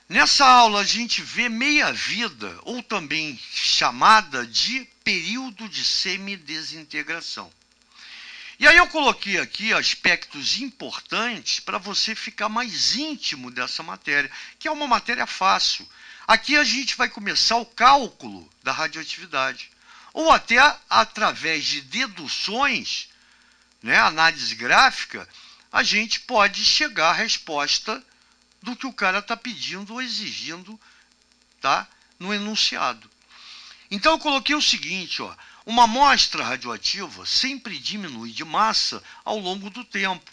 Nessa aula a gente vê meia-vida, ou também chamada de período de semidesintegração. E aí eu coloquei aqui aspectos importantes para você ficar mais íntimo dessa matéria, que é uma matéria fácil. Aqui a gente vai começar o cálculo da radioatividade, ou até através de deduções, né, análise gráfica, a gente pode chegar à resposta do que o cara está pedindo ou exigindo, tá, no enunciado. Então eu coloquei o seguinte, ó, uma amostra radioativa sempre diminui de massa ao longo do tempo,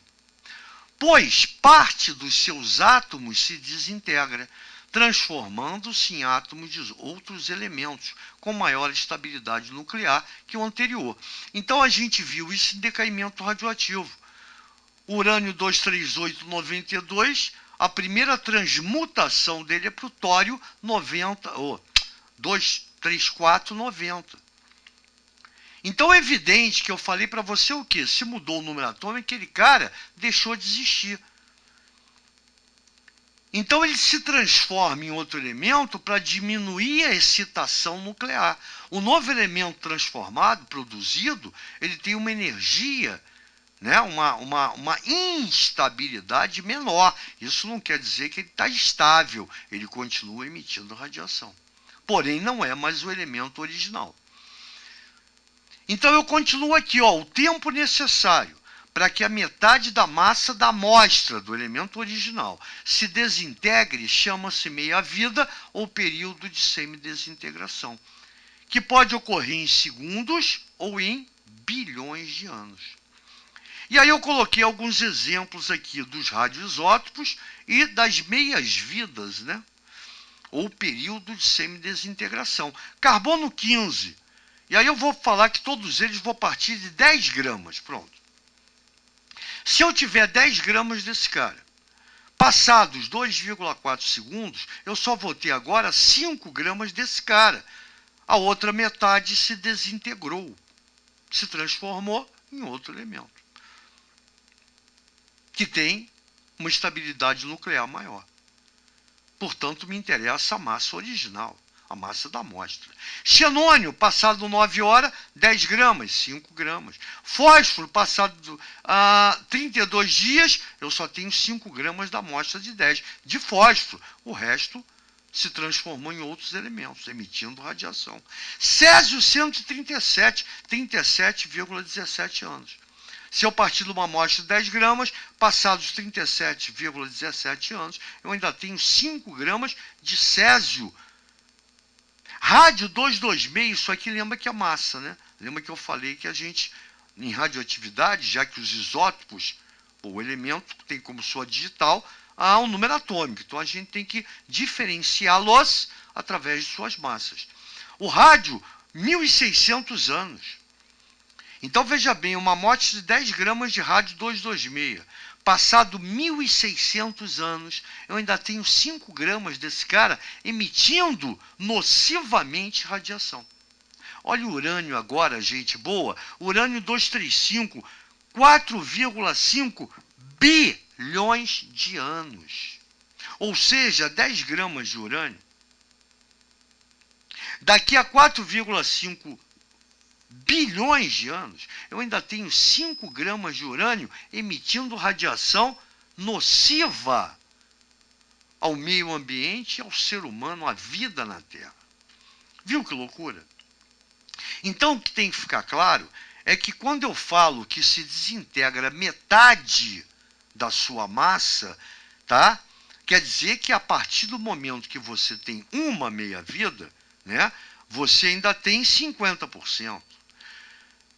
pois parte dos seus átomos se desintegra, transformando-se em átomos de outros elementos com maior estabilidade nuclear que o anterior. Então a gente viu esse decaimento radioativo. Urânio 23892, a primeira transmutação dele é para o tório 90, ou 23490. Então é evidente que eu falei para você o quê? Se mudou o número atômico, aquele cara deixou de existir. Então ele se transforma em outro elemento para diminuir a excitação nuclear. O novo elemento transformado, produzido, ele tem uma energia, né, uma instabilidade menor. Isso não quer dizer que ele está estável, ele continua emitindo radiação. Porém, não é mais o elemento original. Então eu continuo aqui, ó, o tempo necessário para que a metade da massa da amostra do elemento original se desintegre chama-se meia-vida ou período de semidesintegração, que pode ocorrer em segundos ou em bilhões de anos. E aí eu coloquei alguns exemplos aqui dos radioisótopos e das meias-vidas, né? Ou período de semidesintegração. Carbono 15. E aí eu vou falar que todos eles vão partir de 10 gramas. Pronto. Se eu tiver 10 gramas desse cara, passados 2,4 segundos, eu só vou ter agora 5 gramas desse cara. A outra metade se desintegrou, se transformou em outro elemento, que tem uma estabilidade nuclear maior. Portanto, me interessa a massa original, a massa da amostra. Xenônio, passado 9 horas, 10 gramas, 5 gramas. Fósforo, passado 32 dias, eu só tenho 5 gramas da amostra de 10 de fósforo. O resto se transformou em outros elementos, emitindo radiação. Césio 137, 37,17 anos. Se eu partir de uma amostra de 10 gramas, passados 37,17 anos, eu ainda tenho 5 gramas de césio. Rádio 226, isso aqui lembra que é massa, né? Lembra que eu falei que a gente, em radioatividade, já que os isótopos, o elemento tem como sua digital, há um número atômico. Então a gente tem que diferenciá-los através de suas massas. O rádio, 1.600 anos. Então, veja bem, uma amostra de 10 gramas de rádio 226. Passado 1.600 anos, eu ainda tenho 5 gramas desse cara emitindo nocivamente radiação. Olha o urânio agora, gente boa. Urânio 235, 4,5 bilhões de anos. Ou seja, 10 gramas de urânio. Daqui a 4,5 bilhões de anos, eu ainda tenho 5 gramas de urânio emitindo radiação nociva ao meio ambiente, ao ser humano, à vida na Terra. Viu que loucura? Então, o que tem que ficar claro é que quando eu falo que se desintegra metade da sua massa, tá? Quer dizer que a partir do momento que você tem uma meia-vida, né, você ainda tem 50%.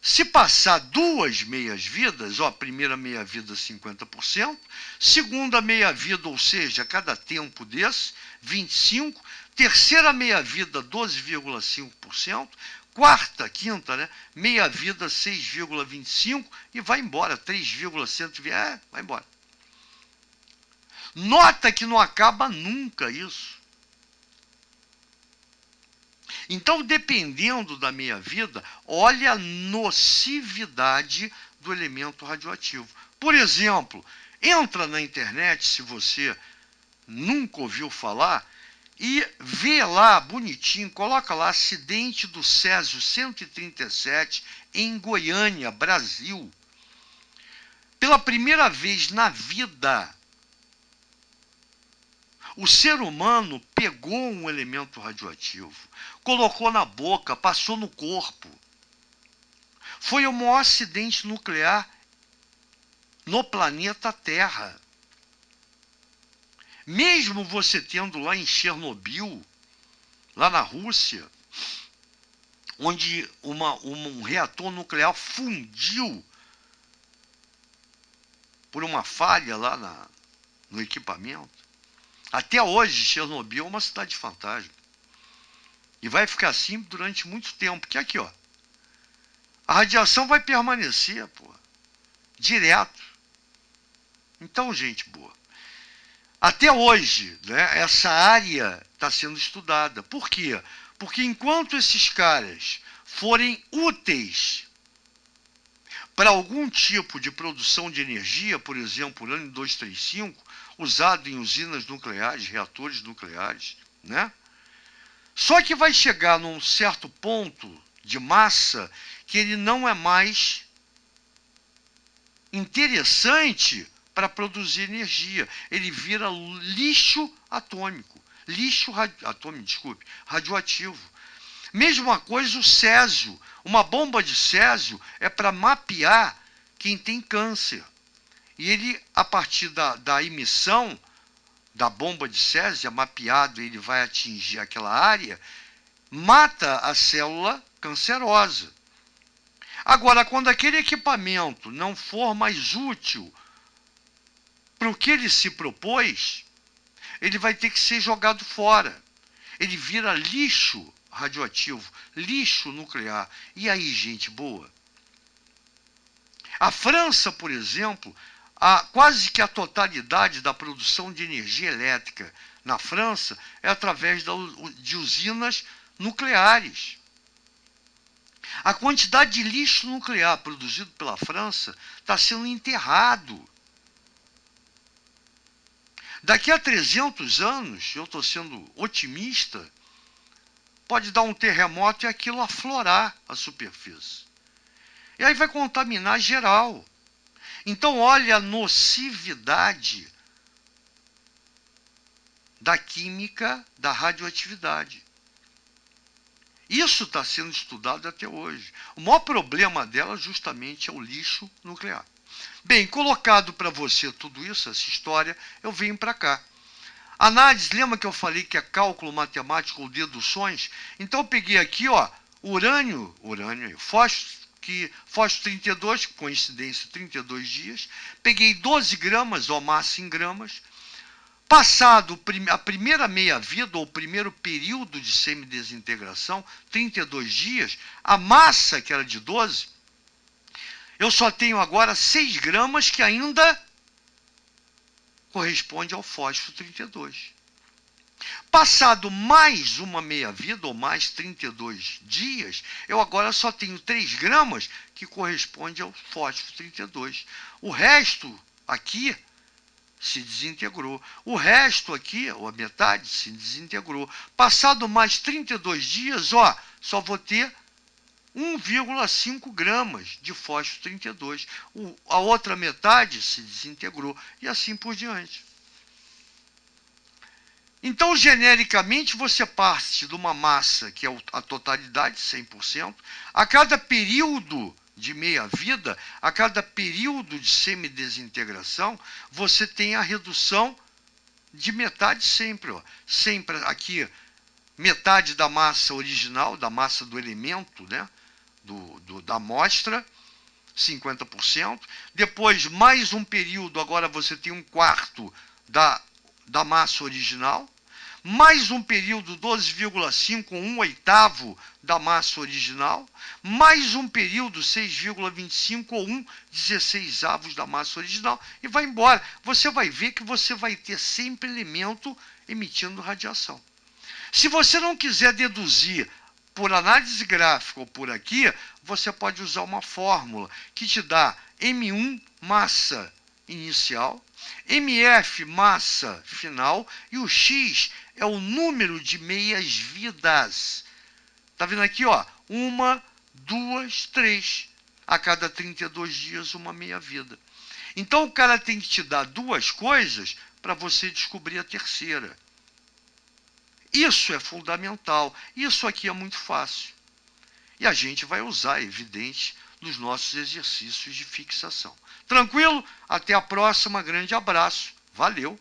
Se passar 2 meias-vidas, ó, primeira meia-vida 50%, segunda meia-vida, ou seja, cada tempo desse, 25%, terceira meia-vida 12,5%, quarta, quinta, né, meia-vida 6,25% e vai embora, 3,120%, vai embora. Nota que não acaba nunca isso. Então, dependendo da meia-vida, olha a nocividade do elemento radioativo. Por exemplo, entra na internet, se você nunca ouviu falar, e vê lá bonitinho, coloca lá acidente do Césio 137 em Goiânia, Brasil. Pela primeira vez na vida, o ser humano pegou um elemento radioativo, colocou na boca, passou no corpo. Foi o maior acidente nuclear no planeta Terra. Mesmo você tendo lá em Chernobyl, lá na Rússia, onde um reator nuclear fundiu por uma falha lá no equipamento. Até hoje, Chernobyl é uma cidade fantasma. E vai ficar assim durante muito tempo. Porque aqui, ó, a radiação vai permanecer, pô, direto. Então, gente boa, até hoje, né, essa área está sendo estudada. Por quê? Porque enquanto esses caras forem úteis para algum tipo de produção de energia, por exemplo, urânio 235, usado em usinas nucleares, reatores nucleares, né? Só que vai chegar num certo ponto de massa que ele não é mais interessante para produzir energia. Ele vira lixo atômico, radioativo. Mesma coisa o césio. Uma bomba de césio é para mapear quem tem câncer. E ele, a partir da emissão da bomba de césio, mapeado, ele vai atingir aquela área, mata a célula cancerosa. Agora, quando aquele equipamento não for mais útil para o que ele se propôs, ele vai ter que ser jogado fora. Ele vira lixo radioativo, lixo nuclear. E aí, gente boa? A França, por exemplo, quase que a totalidade da produção de energia elétrica na França é através de usinas nucleares. A quantidade de lixo nuclear produzido pela França está sendo enterrado. Daqui a 300 anos, eu estou sendo otimista, pode dar um terremoto e aquilo aflorar a superfície. E aí vai contaminar geral. Então, olha a nocividade da química, da radioatividade. Isso está sendo estudado até hoje. O maior problema dela justamente é o lixo nuclear. Bem, colocado para você tudo isso, essa história, eu venho para cá. Análise, lembra que eu falei que é cálculo matemático ou deduções? Então eu peguei aqui, ó, urânio, fósforo 32, coincidência, 32 dias. Peguei 12 gramas, ó, massa em gramas. Passado a primeira meia-vida, ou o primeiro período de semidesintegração, 32 dias, a massa, que era de 12, eu só tenho agora 6 gramas, que ainda corresponde ao fósforo 32. Passado mais uma meia-vida, ou mais 32 dias, eu agora só tenho 3 gramas, que corresponde ao fósforo 32. O resto aqui se desintegrou. O resto aqui, ou a metade, se desintegrou. Passado mais 32 dias, ó, só vou ter 1,5 gramas de fósforo 32. A outra metade se desintegrou e assim por diante. Então, genericamente, você parte de uma massa, que é a totalidade, 100%, a cada período de meia-vida, a cada período de semidesintegração, você tem a redução de metade sempre. Ó. Sempre aqui, metade da massa original, da massa do elemento, né? Da amostra, 50%. Depois, mais um período, agora você tem 1/4 da massa original. Mais um período 12,5, 1/8 da massa original, mais um período 6,25 ou 1/16 da massa original, e vai embora. Você vai ver que você vai ter sempre elemento emitindo radiação. Se você não quiser deduzir por análise gráfica ou por aqui, você pode usar uma fórmula que te dá M1 massa inicial, MF, massa final, e o X é o número de meias-vidas. Tá vendo aqui, ó? 1, 2, 3. A cada 32 dias, uma meia-vida. Então, o cara tem que te dar duas coisas para você descobrir a terceira. Isso é fundamental. Isso aqui é muito fácil. E a gente vai usar, é evidente, nos nossos exercícios de fixação. Tranquilo? Até a próxima. Grande abraço. Valeu!